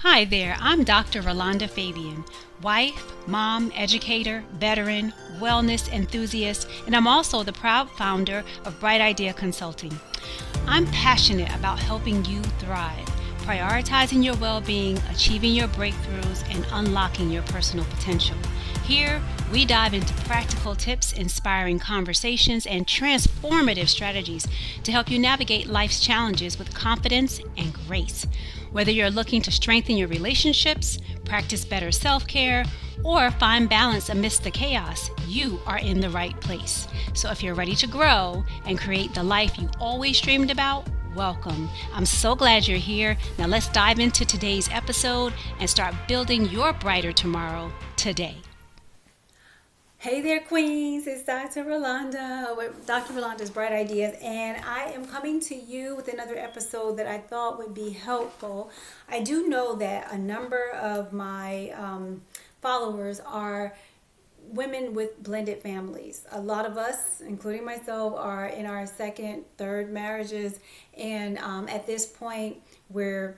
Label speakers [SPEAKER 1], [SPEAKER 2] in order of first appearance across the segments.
[SPEAKER 1] Hi there, I'm Dr. Rolanda Fabian, wife, mom, educator, veteran, wellness enthusiast, and I'm also the proud founder of Bright Idea Consulting. I'm passionate about helping you thrive, prioritizing your well being, achieving your breakthroughs, and unlocking your personal potential. Here, we dive into practical tips, inspiring conversations, and transformative strategies to help you navigate life's challenges with confidence and grace. Whether you're looking to strengthen your relationships, practice better self care, or find balance amidst the chaos, you are in the right place. So if you're ready to grow and create the life you always dreamed about, welcome. I'm so glad you're here. Now let's dive into today's episode and start building your brighter tomorrow today.
[SPEAKER 2] Hey there, Queens. It's Dr. Rolanda with Dr. Rolanda's Bright Ideas, and I am coming to you with another episode that I thought would be helpful. I do know that a number of my followers are women with blended families. A lot of us, including myself, are in our second, third marriages, and at this point, we're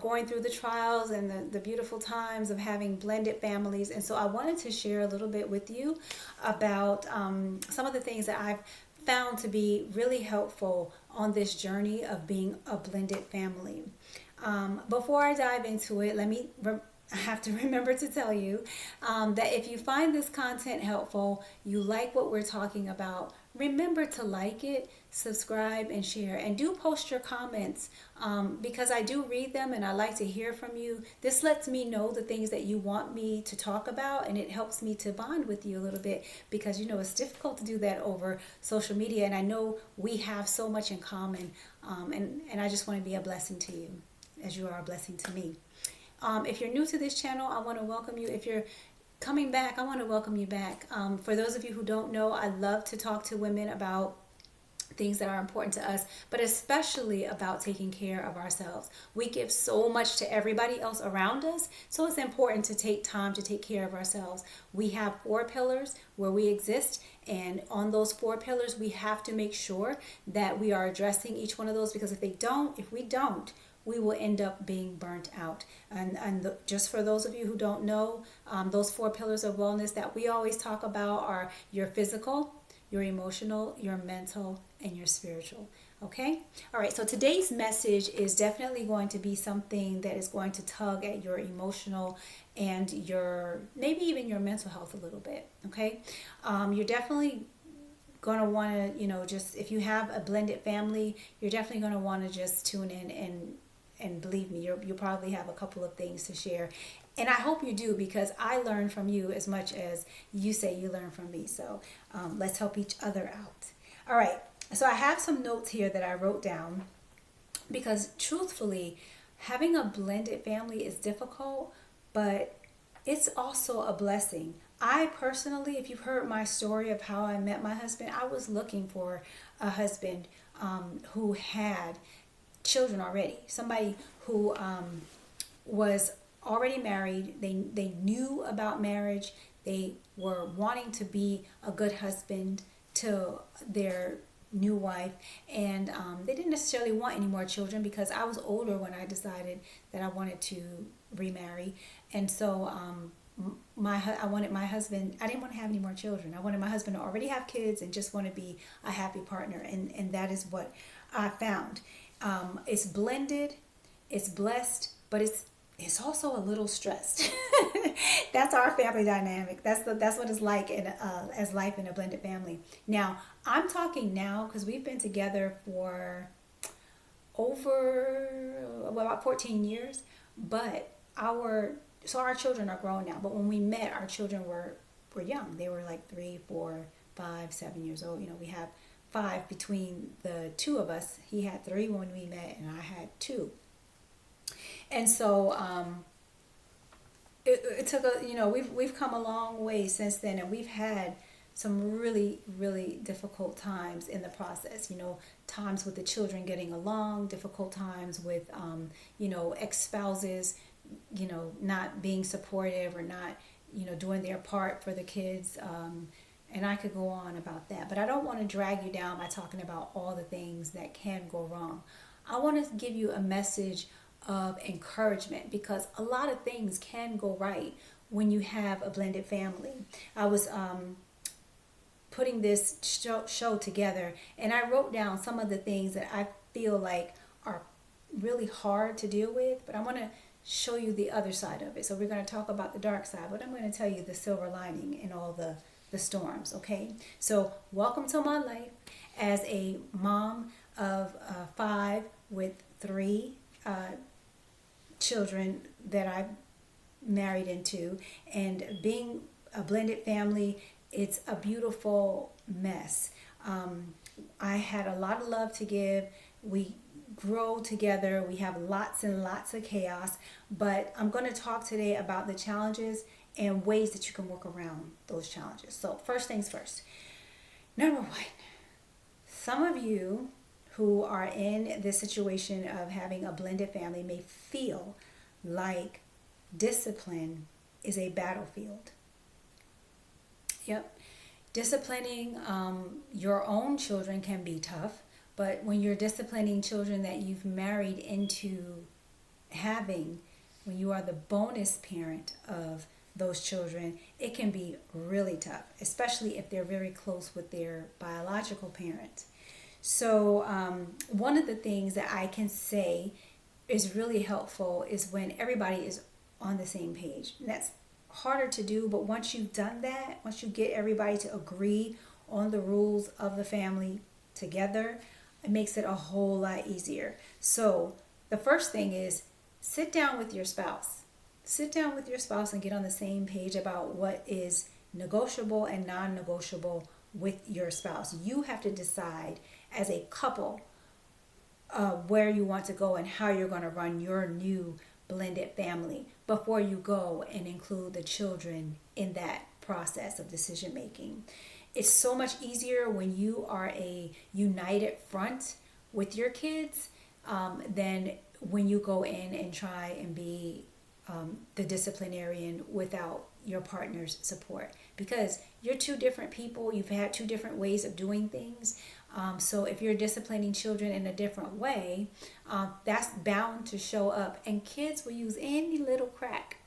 [SPEAKER 2] going through the trials and the beautiful times of having blended families. And so I wanted to share a little bit with you about some of the things that I've found to be really helpful on this journey of being a blended family. Before I dive into it, I have to remember to tell you that if you find this content helpful, you like what we're talking about, remember to like it, subscribe, and share. And do post your comments because I do read them and I like to hear from you. This lets me know the things that you want me to talk about, and it helps me to bond with you a little bit because it's difficult to do that over social media. And I know we have so much in common, and I just want to be a blessing to you as you are a blessing to me. If you're new to this channel, I want to welcome you. If you're coming back, I want to welcome you back. For those of you who don't know, I love to talk to women about things that are important to us, but especially about taking care of ourselves. We give so much to everybody else around us, so it's important to take time to take care of ourselves. We have 4 pillars where we exist, and on those 4 pillars, we have to make sure that we are addressing each one of those, because if we don't, we will end up being burnt out. And just for those of you who don't know, those 4 pillars of wellness that we always talk about are your physical, your emotional, your mental, and your spiritual. Okay? All right, so today's message is definitely going to be something that is going to tug at your emotional and maybe even your mental health a little bit. Okay? You're definitely going to want to, just if you have a blended family, you're definitely going to want to just tune in and believe me, you'll probably have a couple of things to share. And I hope you do, because I learn from you as much as you say you learn from me. So let's help each other out. All right. So I have some notes here that I wrote down because truthfully, having a blended family is difficult, but it's also a blessing. I personally, if you've heard my story of how I met my husband, I was looking for a husband who had children already, somebody who was already married. They knew about marriage. They were wanting to be a good husband to their new wife, and they didn't necessarily want any more children because I was older when I decided that I wanted to remarry. And so I wanted my husband, I didn't want to have any more children. I wanted my husband to already have kids and just want to be a happy partner, and that is what I found. It's blended, it's blessed, but it's also a little stressed. That's our family dynamic. That's what it's like as life in a blended family. Now, I'm talking now because we've been together for about 14 years, but our children are grown now. But when we met, our children were young. They were like 3, 4, 5, 7 years old. We have 5 between the 2 of us. He had 3 when we met, and I had 2. And so it took we've come a long way since then, and we've had some really, really difficult times in the process. Times with the children getting along, difficult times with ex-spouses, not being supportive or not, doing their part for the kids. And I could go on about that, but I don't want to drag you down by talking about all the things that can go wrong. I want to give you a message of encouragement, because a lot of things can go right when you have a blended family. I was putting this show together, and I wrote down some of the things that I feel like are really hard to deal with, but I want to show you the other side of it. So we're going to talk about the dark side, but I'm going to tell you the silver lining in all the storms, okay? So welcome to my life as a mom of 5 with 3 children that I married into, and being a blended family, it's a beautiful mess. I had a lot of love to give. We grow together. We have lots and lots of chaos, but I'm going to talk today about the challenges and ways that you can work around those challenges. So first things first. Number one, some of you who are in this situation of having a blended family may feel like discipline is a battlefield. Yep. Disciplining your own children can be tough, but when you're disciplining children that you've married into having, when you are the bonus parent of those children, it can be really tough, especially if they're very close with their biological parent. So one of the things that I can say is really helpful is when everybody is on the same page. And that's harder to do, but once you've done that, once you get everybody to agree on the rules of the family together, it makes it a whole lot easier. So the first thing is sit down with your spouse. Sit down with your spouse and get on the same page about what is negotiable and non-negotiable with your spouse. You have to decide as a couple where you want to go and how you're going to run your new blended family before you go and include the children in that process of decision making. It's so much easier when you are a united front with your kids than when you go in and try and be the disciplinarian without your partner's support, because you're two different people. You've had two different ways of doing things. So if you're disciplining children in a different way, that's bound to show up. And kids will use any little crack.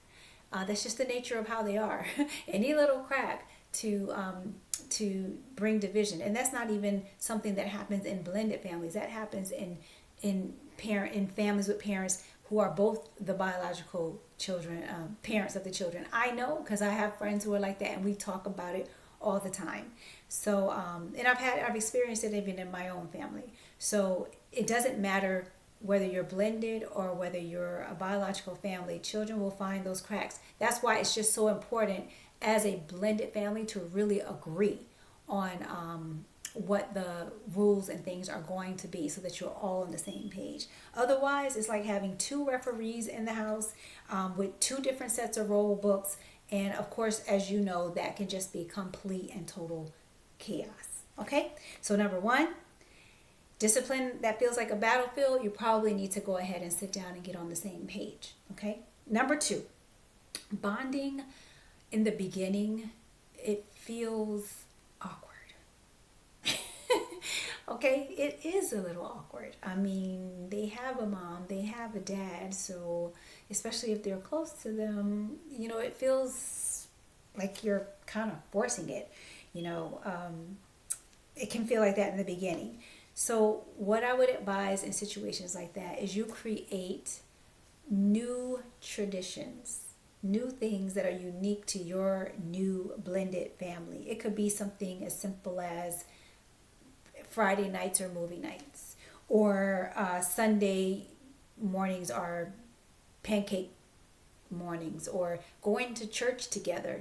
[SPEAKER 2] That's just the nature of how they are. Any little crack to bring division. And that's not even something that happens in blended families. That happens in families with parents who are both the biological children, parents of the children. I know, because I have friends who are like that, and we talk about it all the time. So, and I've experienced it even in my own family. So it doesn't matter whether you're blended or whether you're a biological family, children will find those cracks. That's why it's just so important as a blended family to really agree on what the rules and things are going to be, so that you're all on the same page. Otherwise, it's like having 2 referees in the house with 2 different sets of rule books. And of course, as you know, that can just be complete and total chaos. Okay? So number 1, discipline that feels like a battlefield, you probably need to go ahead and sit down and get on the same page. Okay? Number 2, bonding in the beginning, it feels awkward. Okay, it is a little awkward. I mean, they have a mom, they have a dad, so especially if they're close to them, it feels like you're kind of forcing it. It can feel like that in the beginning. So what I would advise in situations like that is you create new traditions, new things that are unique to your new blended family. It could be something as simple as Friday nights are movie nights, or Sunday mornings are pancake mornings, or going to church together.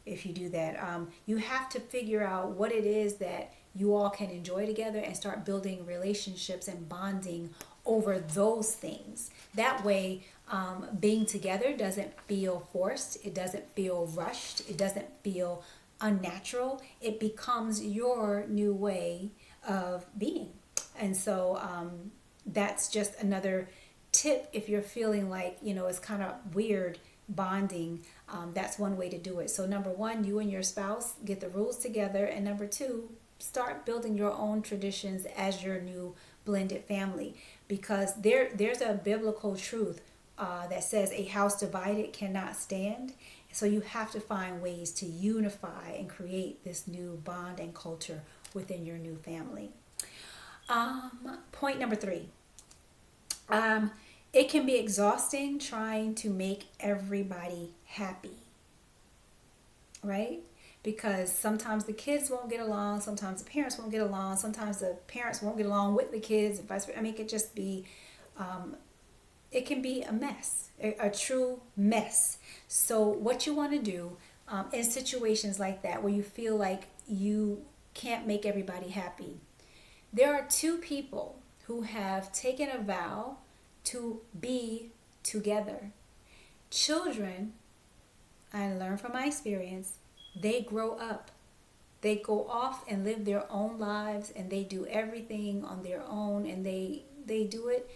[SPEAKER 2] If you do that, you have to figure out what it is that you all can enjoy together and start building relationships and bonding over those things. That way, being together doesn't feel forced. It doesn't feel rushed. It doesn't feel unnatural. It becomes your new way of being. And so that's just another tip. If you're feeling like it's kind of weird bonding, that's one way to do it. So number 1, you and your spouse get the rules together, and number 2, start building your own traditions as your new blended family. because there's a biblical truth that says a house divided cannot stand. So you have to find ways to unify and create this new bond and culture within your new family. Point number 3. It can be exhausting trying to make everybody happy, right? Because sometimes the kids won't get along, sometimes the parents won't get along, sometimes the parents won't get along with the kids, and vice versa. I mean, it could just be, it can be a mess, a true mess. So what you want to do in situations like that, where you feel like you can't make everybody happy, there are 2 people who have taken a vow to be together. Children, I learned from my experience, they grow up. They go off and live their own lives, and they do everything on their own, and they do it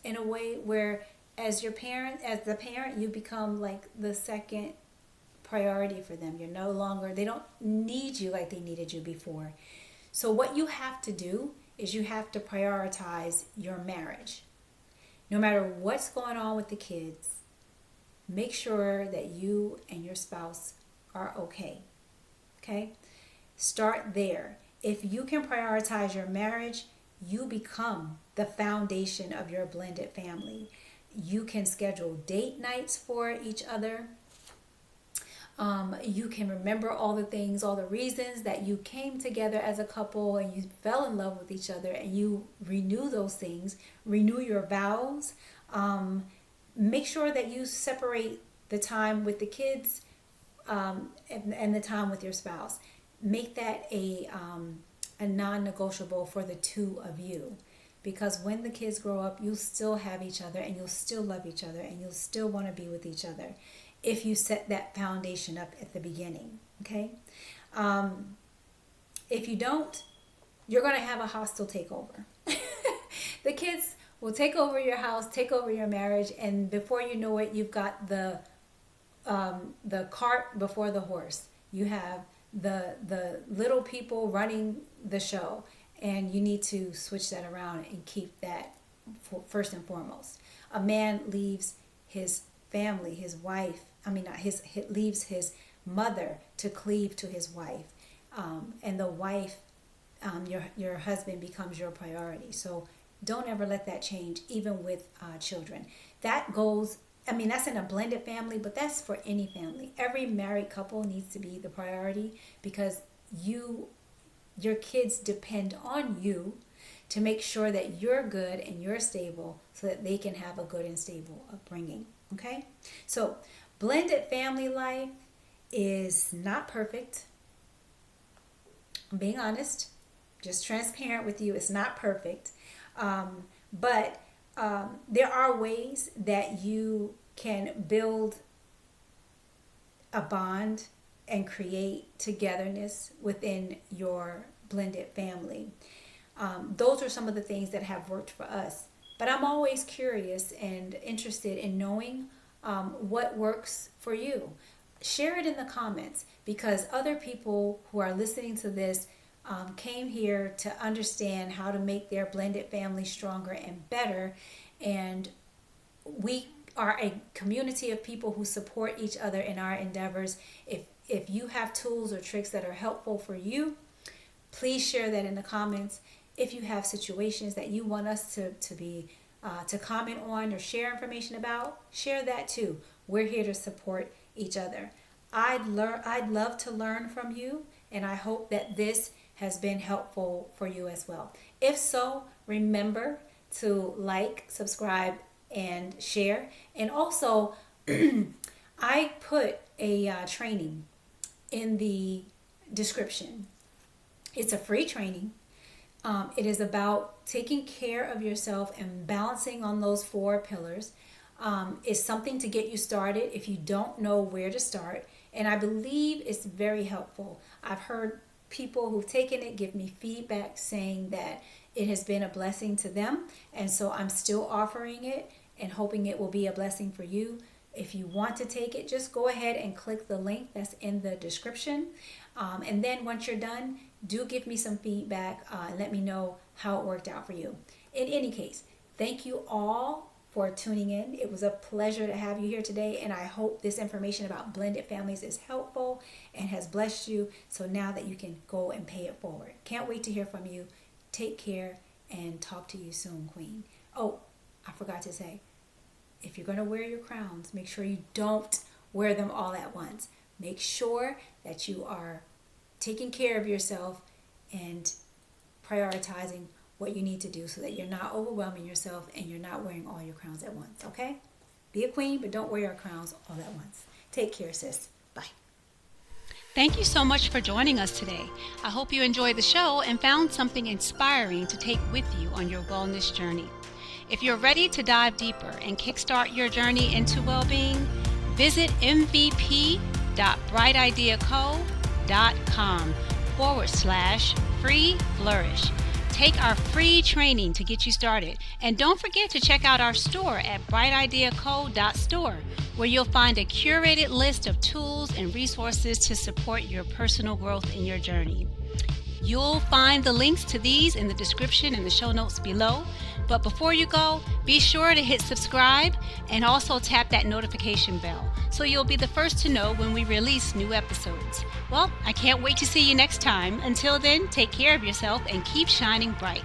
[SPEAKER 2] in a way where as the parent, you become like the second priority for them. You're no longer, they don't need you like they needed you before. So what you have to do is you have to prioritize your marriage. No matter what's going on with the kids, make sure that you and your spouse are okay. Okay? Start there. If you can prioritize your marriage, you become the foundation of your blended family. You can schedule date nights for each other. You can remember all the things, all the reasons that you came together as a couple and you fell in love with each other, and you renew those things, renew your vows. Make sure that you separate the time with the kids and the time with your spouse. Make that a non-negotiable for the 2 of you. Because when the kids grow up, you'll still have each other, and you'll still love each other, and you'll still want to be with each other if you set that foundation up at the beginning. Okay? If you don't, you're going to have a hostile takeover. The kids will take over your house, take over your marriage, and before you know it, you've got the cart before the horse. You have the little people running the show, and you need to switch that around and keep that first and foremost. A man leaves his family, his wife, leaves his mother to cleave to his wife, and the wife, your husband becomes your priority. So don't ever let that change, even with children. That goes, that's in a blended family, but that's for any family. Every married couple needs to be the priority, because your kids depend on you to make sure that you're good and you're stable, so that they can have a good and stable upbringing. Okay? So blended family life is not perfect. I'm being honest, just transparent with you. It's not perfect. But there are ways that you can build a bond and create togetherness within your blended family. Those are some of the things that have worked for us. But I'm always curious and interested in knowing what works for you. Share it in the comments, because other people who are listening to this came here to understand how to make their blended family stronger and better. And we are a community of people who support each other in our endeavors. If you have tools or tricks that are helpful for you, please share that in the comments. If you have situations that you want us to comment on or share information about, share that too. We're here to support each other. I'd love to learn from you, and I hope that this has been helpful for you as well. If so, remember to like, subscribe, and share. And also, I put a training in the description. It's a free training. It is about taking care of yourself and balancing on those 4 pillars. It's something to get you started if you don't know where to start. And I believe it's very helpful. I've heard people who've taken it give me feedback saying that it has been a blessing to them. And so I'm still offering it and hoping it will be a blessing for you. If you want to take it, just go ahead and click the link that's in the description. And then once you're done, do give me some feedback and let me know how it worked out for you. In any case, thank you all for tuning in. It was a pleasure to have you here today, and I hope this information about blended families is helpful and has blessed you, so now that you can go and pay it forward. Can't wait to hear from you. Take care and talk to you soon, Queen. Oh, I forgot to say, if you're going to wear your crowns, make sure you don't wear them all at once. Make sure that you are taking care of yourself and prioritizing what you need to do so that you're not overwhelming yourself and you're not wearing all your crowns at once, okay? Be a queen, but don't wear your crowns all at once. Take care, sis. Bye.
[SPEAKER 1] Thank you so much for joining us today. I hope you enjoyed the show and found something inspiring to take with you on your wellness journey. If you're ready to dive deeper and kickstart your journey into well-being, visit mvp.brightideaco.com/free flourish. Take our free training to get you started. And don't forget to check out our store at brightideaco.store, where you'll find a curated list of tools and resources to support your personal growth in your journey. You'll find the links to these in the description and the show notes below. But before you go, be sure to hit subscribe and also tap that notification bell so you'll be the first to know when we release new episodes. Well, I can't wait to see you next time. Until then, take care of yourself and keep shining bright.